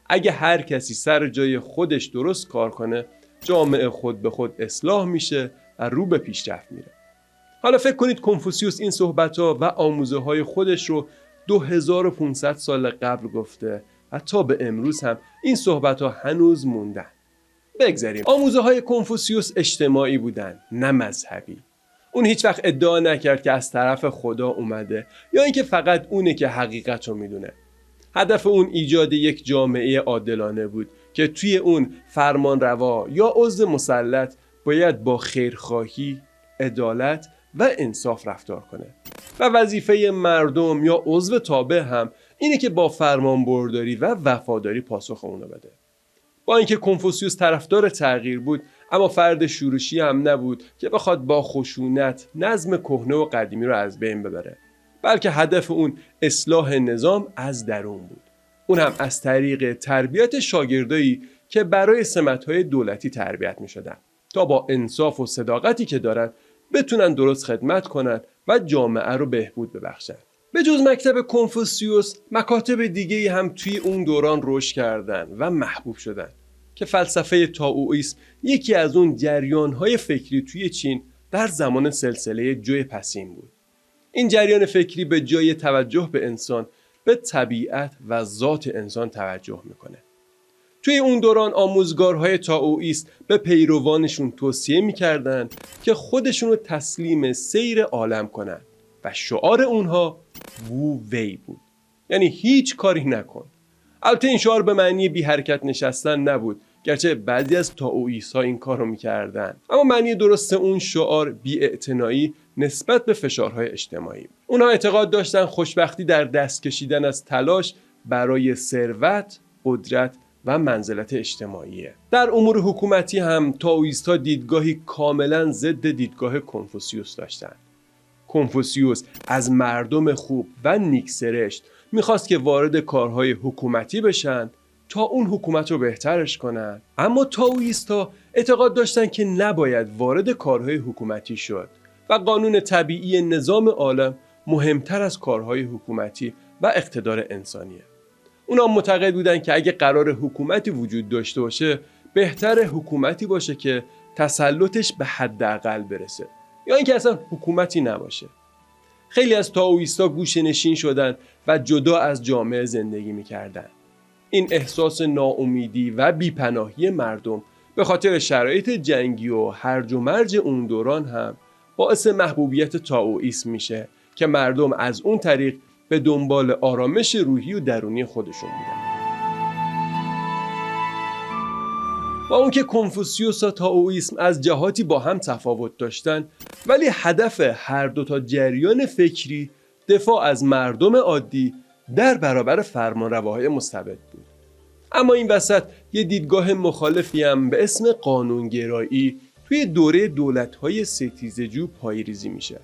اگه هر کسی سر جای خودش درست کار کنه، جامعه خود به خود اصلاح میشه و رو به پیشرفت میره. حالا فکر کنید کنفوسیوس این صحبت‌ها و آموزه‌های خودش رو 2500 سال قبل گفته و تا به امروز هم این صحبت‌ها هنوز موندن. بگذاریم. آموزه‌های کنفوسیوس اجتماعی بودن، نه مذهبی. اون هیچ وقت ادعا نکرد که از طرف خدا اومده یا اینکه فقط اونه که حقیقت رو میدونه. هدف اون ایجاد یک جامعه عادلانه بود که توی اون فرمانروا یا عضو مسلط باید با خیرخواهی، عدالت و انصاف رفتار کنه و وظیفه مردم یا عضو تابع هم اینه که با فرمانبرداری و وفاداری پاسخ اونو بده. با اینکه کنفوسیوس طرفدار تغییر بود، اما فرد شورشی هم نبود که بخواد با خشونت نظم کهنه و قدیمی رو از بین ببره، بلکه هدف اون اصلاح نظام از درون بود. اون هم از طریق تربیت شاگردایی که برای سمت‌های دولتی تربیت می‌شدن تا با انصاف و صداقتی که دارن بتونن درست خدمت کنن و جامعه رو بهبود ببخشن. به جز مکتب کنفوسیوس، مکاتب دیگه‌ای هم توی اون دوران رشد کردن و محبوب شدن که فلسفه تائوئیسم یکی از اون جریان‌های فکری توی چین در زمان سلسله جو پسین بود. این جریان فکری به جای توجه به انسان، به طبیعت و ذات انسان توجه میکنه. توی اون دوران آموزگارهای تائوئیست به پیروانشون توصیه میکردن که خودشون رو تسلیم سیر عالم کنن و شعار اونها وو وی بود، یعنی هیچ کاری نکن. البته این شعار به معنی بی حرکت نشستن نبود، گرچه بعضی از تائوئیست‌ها این کار رو میکردن، اما معنی درست اون شعار بی‌اعتنایی نسبت به فشارهای اجتماعی. اونها اعتقاد داشتن خوشبختی در دست کشیدن از تلاش برای ثروت، قدرت و منزلت اجتماعیه. در امور حکومتی هم تائوئیست‌ها دیدگاهی کاملا ضد دیدگاه کنفوسیوس داشتند. کنفوسیوس از مردم خوب و نیکسرشت میخواست که وارد کارهای حکومتی بشن تا اون حکومت رو بهترش کنن. اما تائوئیست‌ها اعتقاد داشتن که نباید وارد کارهای حکومتی شد و قانون طبیعی نظام عالم مهمتر از کارهای حکومتی و اقتدار انسانیه. اونا معتقد بودن که اگه قرار حکومتی وجود داشته باشه، بهتر حکومتی باشه که تسلطش به حداقل برسه یا اینکه اصلا حکومتی نباشه. خیلی از تائوئیستا گوشه‌نشین شدن و جدا از جامعه زندگی می‌کردن. این احساس ناامیدی و بیپناهی مردم به خاطر شرایط جنگی و هرج و مرج اون دوران هم باعث محبوبیت تائوئیسم میشه که مردم از اون طریق به دنبال آرامش روحی و درونی خودشون بودن. با اون که کنفوسیوس و تائوئیسم از جهاتی با هم تفاوت داشتن، ولی هدف هر دوتا جریان فکری دفاع از مردم عادی در برابر فرمانرواهای مستبد بود. اما این وسط یه دیدگاه مخالفی هم به اسم قانونگرایی توی دوره دولت‌های ستیزجو پایه‌ریزی میشه.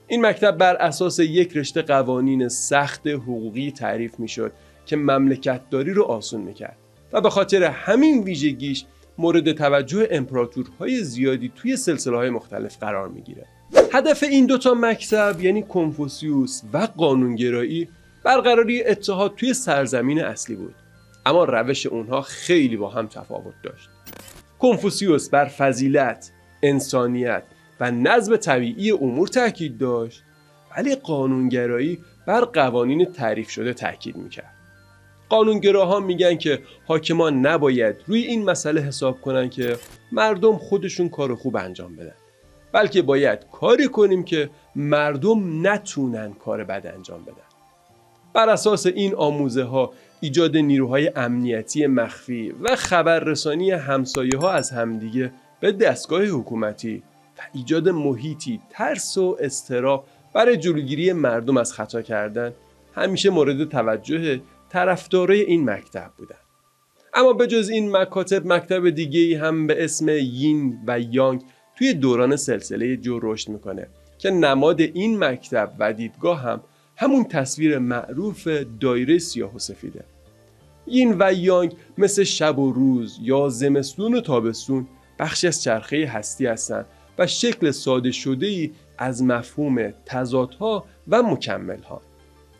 این مکتب بر اساس یک رشته قوانین سخت حقوقی تعریف میشد که مملکتداری رو آسون میکرد و به خاطر همین ویژگیش مورد توجه امپراتورهای زیادی توی سلسله‌های مختلف قرار میگیره. هدف این دوتا مکتب یعنی کنفوسیوس و قانونگرایی برقراری اتحاد توی سرزمین اصلی بود، اما روش اونها خیلی با هم تفاوت داشت. کنفوسیوس بر فضیلت، انسانیت و نظم طبیعی امور تاکید داشت، ولی قانونگرایی بر قوانین تعریف شده تاکید میکرد. قانونگراها میگن که حاکمان نباید روی این مسئله حساب کنن که مردم خودشون کار خوب انجام بدن، بلکه باید کاری کنیم که مردم نتونن کار بد انجام بدن. بر اساس این آموزه ها ایجاد نیروهای امنیتی مخفی و خبررسانی همسایه ها از همدیگه به دستگاه حکومتی و ایجاد محیطی ترس و اضطراب برای جلوگیری مردم از خطا کردن همیشه مورد توجه طرفدارای این مکتب بودن. اما به جز این مکاتب، مکتب دیگه‌ای هم به اسم یین و یانگ توی دوران سلسله جو رشد میکنه که نماد این مکتب و دیدگاه هم همون تصویر معروف دایره سیاه و سفیده. یین و یانگ مثل شب و روز یا زمستون و تابستون بخشی از چرخه هستی هستند و شکل ساده شده‌ای از مفهوم تضادها و مکمل‌ها.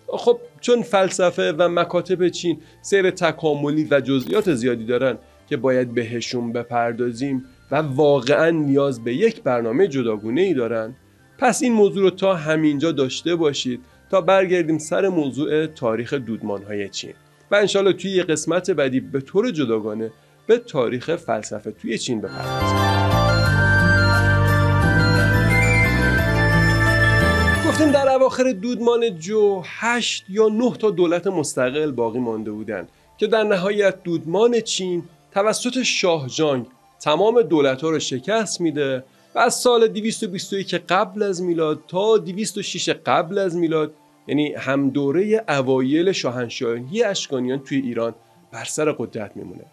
خب چون فلسفه و مکاتب چین سیر تکاملی و جزئیات زیادی دارن که باید بهشون بپردازیم و واقعا نیاز به یک برنامه جداگونه‌ای دارن، پس این موضوع رو تا همینجا داشته باشید تا برگردیم سر موضوع تاریخ دودمان‌های چین و انشالله توی یه قسمت بعدی به طور جداگانه به تاریخ فلسفه توی چین بپردازیم. گفتیم در اواخر دودمان جو 8 یا 9 تا دولت مستقل باقی مانده بودند که در نهایت دودمان چین توسط شاه جانگ تمام دولت‌ها رو شکست میده و از سال 221 قبل از میلاد تا 206 قبل از میلاد، یعنی هم دوره اوایل شاهنشاهی اشکانیان توی ایران، بر سر قدرت میمونه.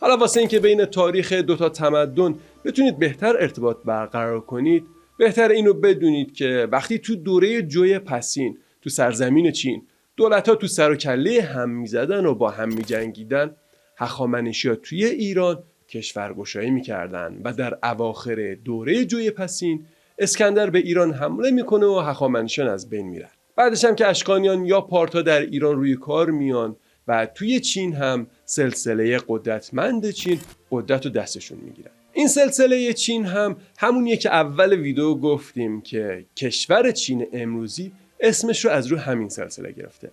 حالا واسه اینکه بین تاریخ دوتا تمدن بتونید بهتر ارتباط برقرار کنید، بهتر اینو بدونید که وقتی تو دوره جوی پسین تو سرزمین چین دولت‌ها تو سر و کله هم میزدن و با هم میجنگیدن، هخامنشی‌ها توی ایران کشورگشایی میکردن و در اواخر دوره جوی پسین اسکندر به ایران حمله میکنه و هخامنشیان از بین میرن. بعدش هم که اشکانیان یا پارتا در ایران روی کار میان و توی چین هم سلسله قدرتمند چین قدرت رو دستشون میگیرن. این سلسله چین هم همونیه که اول ویدیو گفتیم که کشور چین امروزی اسمش رو از روی همین سلسله گرفته.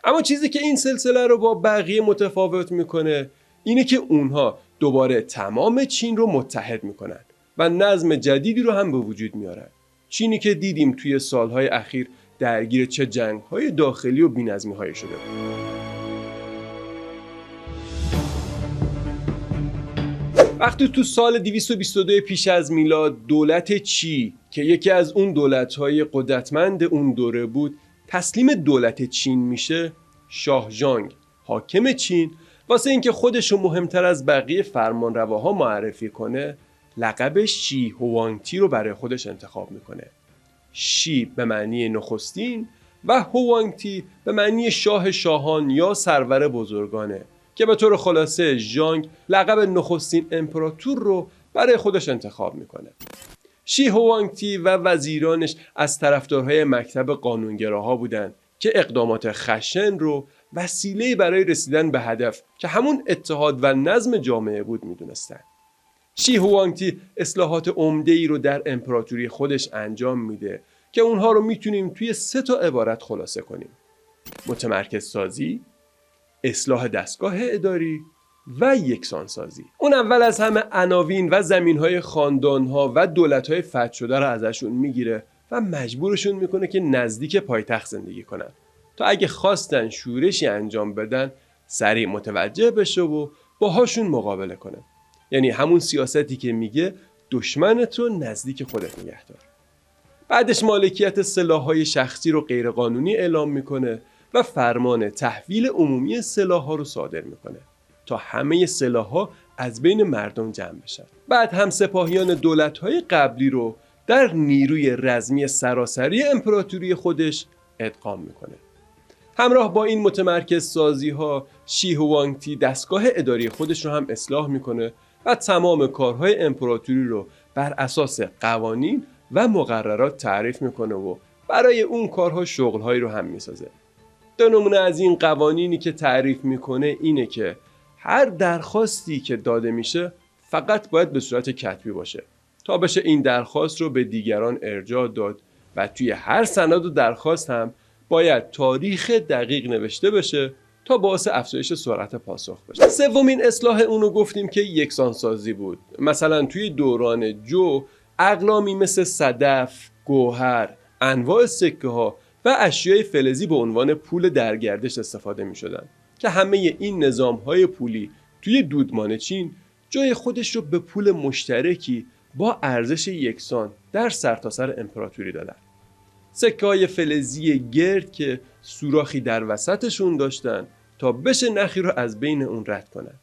اما چیزی که این سلسله رو با بقیه متفاوت میکنه اینه که اونها دوباره تمام چین رو متحد میکنن و نظم جدیدی رو هم به وجود میارن. چینی که دیدیم توی سالهای اخیر درگیر چه جنگ‌های داخلی و بی‌نظمی‌های شده بود. وقتی تو سال 222 پیش از میلاد دولت چی که یکی از اون دولت‌های قدرتمند اون دوره بود تسلیم دولت چین میشه، شاه جانگ حاکم چین واسه اینکه خودشو مهمتر از بقیه فرمانرواها معرفی کنه لقب شی هوانگتی رو برای خودش انتخاب میکنه. شی به معنی نخستین و هوانگتی به معنی شاه شاهان یا سرور بزرگانه که به طور خلاصه ژانگ لقب نخستین امپراتور رو برای خودش انتخاب میکنه. شی هوانگتی و وزیرانش از طرفدارهای مکتب قانونگراها بودند که اقدامات خشن رو وسیله برای رسیدن به هدف که همون اتحاد و نظم جامعه بود میدونستن. شی هوانگتی اصلاحات عمده‌ای رو در امپراتوری خودش انجام میده که اونها رو میتونیم توی 3 عبارت خلاصه کنیم: متمرکز سازی، اصلاح دستگاه اداری و یکسان سازی. اون اول از همه عناوین و زمین‌های خاندان‌ها و دولت‌های فتح شده رو ازشون میگیره و مجبورشون میکنه که نزدیک پایتخت زندگی کنن تا اگه خواستن شورشی انجام بدن سریع متوجه بشه و باهاشون مقابله کنه. یعنی همون سیاستی که میگه دشمنت رو نزدیک خودت نگه دار. بعدش مالکیت سلاح‌های شخصی رو غیرقانونی اعلام میکنه و فرمان تحویل عمومی سلاح‌ها رو صادر میکنه تا همه سلاح‌ها از بین مردم جمع بشن. بعد هم سپاهیان دولت‌های قبلی رو در نیروی رزمی سراسری امپراتوری خودش ادغام میکنه. همراه با این متمرکز سازی ها شی هوانگتی دستگاه اداری خودش رو هم اصلاح میکنه و تمام کارهای امپراتوری رو بر اساس قوانین و مقررات تعریف میکنه و برای اون کارها شغلهایی رو هم میسازه. 2 نمونه از این قوانینی که تعریف میکنه اینه که هر درخواستی که داده میشه فقط باید به صورت کتبی باشه تا بشه این درخواست رو به دیگران ارجاع داد و توی هر سند و درخواست هم باید تاریخ دقیق نوشته بشه تا باعث افزایش سرعت پاسخ بشه. 3مین اصلاح اونو گفتیم که یکسان سازی بود. مثلا توی دوران جو اقلامی مثل صدف، گوهر، انواع سکه ها و اشیاء فلزی به عنوان پول در گردش استفاده می شدن که همه این نظام های پولی توی دودمان چین جای خودش رو به پول مشترکی با ارزش یکسان در سرتاسر امپراتوری دادن. سکه‌های فلزی گرد که سوراخی در وسطشون داشتن تا بشه نخی رو از بین اون رد کنن.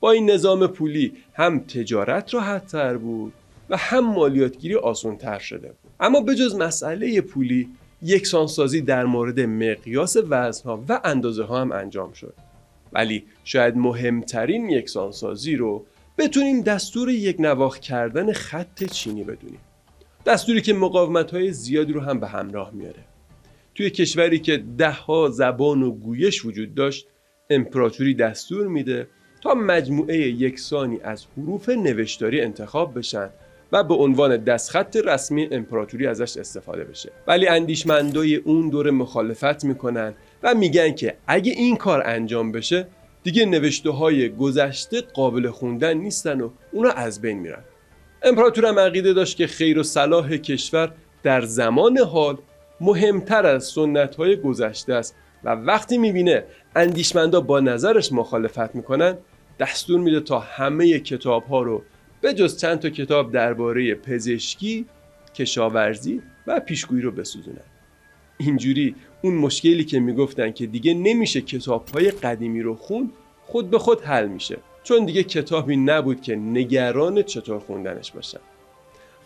با این نظام پولی هم تجارت راحت‌تر بود و هم مالیاتگیری آسان‌تر شده بود. اما بجز مسئله پولی، یکسانسازی در مورد مقیاس وزن‌ها و اندازه‌ها هم انجام شد. ولی شاید مهمترین یکسانسازی رو بتونیم دستور یک نواخت کردن خط چینی بدونیم. دستوری که مقاومت‌های زیادی رو هم به همراه میاره. توی کشوری که 10 زبان و گویش وجود داشت، امپراتوری دستور میده تا مجموعه یکسانی از حروف نوشتاری انتخاب بشن و به عنوان دستخط رسمی امپراتوری ازش استفاده بشه. ولی اندیشمندای اون دوره مخالفت میکنن و میگن که اگه این کار انجام بشه دیگه نوشته‌های گذشته قابل خوندن نیستن و اونا از بین میرن. امپراتور هم عقیده داشت که خیر و صلاح کشور در زمان حال مهمتر از سنت‌های گذشته است و وقتی میبینه اندیشمندا با نظرش مخالفت میکنن دستور میده تا همه کتاب‌ها رو به جز چند تا کتاب درباره پزشکی، کشاورزی و پیشگویی رو بسوزونن. اینجوری اون مشکلی که میگفتن که دیگه نمیشه کتاب‌های قدیمی رو خوند خود به خود حل میشه، چون دیگه کتابی نبود که نگران چطور خوندنش باشن.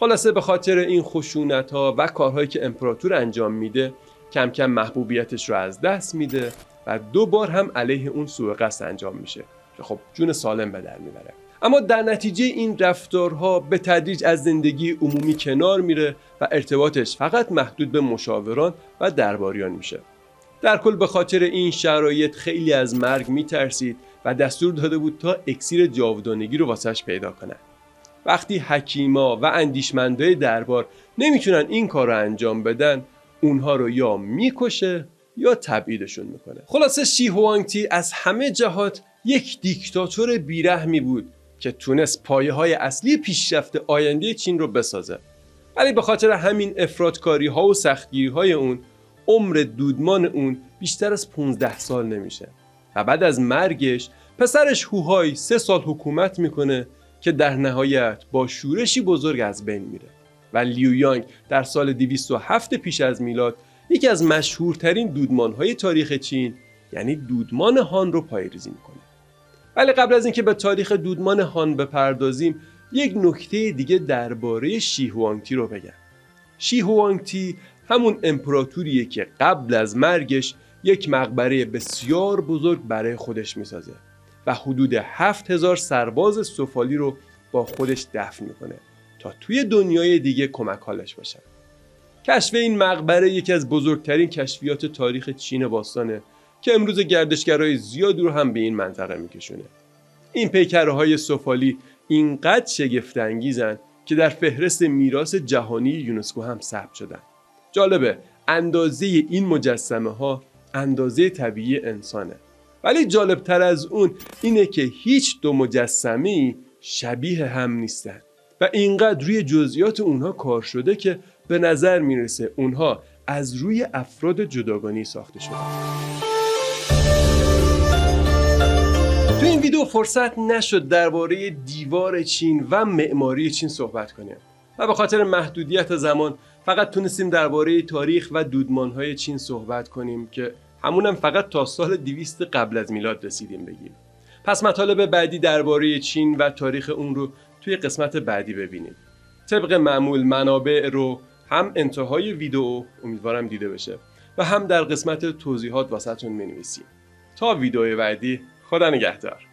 خلاصه به خاطر این خشونت‌ها و کارهایی که امپراتور انجام میده کم کم محبوبیتش رو از دست میده و 2 بار هم علیه اون سوء قصد انجام میشه که خب جون سالم به در میبره. اما در نتیجه این رفتارها به تدریج از زندگی عمومی کنار میره و ارتباطش فقط محدود به مشاوران و درباریان میشه. در کل به خاطر این شرایط خیلی از مرگ میترسید و دستور داده بود تا اکسیر جاودانگی رو واسش پیدا کنن. وقتی حکیما و اندیشمندای دربار نمیتونن این کار رو انجام بدن، اونها رو یا میکشه یا تبعیدشون میکنه. خلاصه شی هوانگتی از همه جهات یک دیکتاتور بیرحمی بود که تونست پایه‌های اصلی پیشرفت آینده چین رو بسازه. ولی به خاطر همین افراطکاری‌ها و سختگیری‌های اون عمر دودمان اون بیشتر از 15 سال نمیشه و بعد از مرگش پسرش هوهای 3 سال حکومت میکنه که در نهایت با شورشی بزرگ از بین میره و لیو یانگ در سال 207 پیش از میلاد یکی از مشهورترین دودمان‌های تاریخ چین یعنی دودمان هان رو پایه‌ریزی میکنه. ولی قبل از اینکه به تاریخ دودمان هان بپردازیم یک نکته دیگه درباره شی هوانگتی رو بگم. شی هوانگتی همون امپراتوریه که قبل از مرگش یک مقبره بسیار بزرگ برای خودش میسازه و حدود 7000 سرباز سفالی رو با خودش دفن میکنه تا توی دنیای دیگه کمک حالش باشن. کشف این مقبره یکی از بزرگترین کشفیات تاریخ چین باستانه که امروز گردشگرای زیادی رو هم به این منطقه میکشونه. این پیکرهای سفالی اینقدر شگفت انگیزن که در فهرست میراث جهانی یونسکو هم ثبت شدن. جالبه اندازه این مجسمه ها اندازه طبیعی انسانه. ولی جالبتر از اون اینه که هیچ دو مجسمه‌ای شبیه هم نیستن و اینقدر روی جزئیات اونها کار شده که به نظر میرسه اونها از روی افراد جداگانه ساخته شدن. تو این ویدیو فرصت نشد درباره دیوار چین و معماری چین صحبت کنیم و به خاطر محدودیت زمان فقط تونستیم درباره تاریخ و دودمان‌های چین صحبت کنیم که همونم فقط تا سال 200 قبل از میلاد رسیدیم بگیم. پس مطالب بعدی درباره چین و تاریخ اون رو توی قسمت بعدی ببینید. طبق معمول منابع رو هم انتهای ویدیو امیدوارم دیده بشه و هم در قسمت توضیحات واسهتون می‌نویسیم. تا ویدیو بعدی، خدا نگهدار.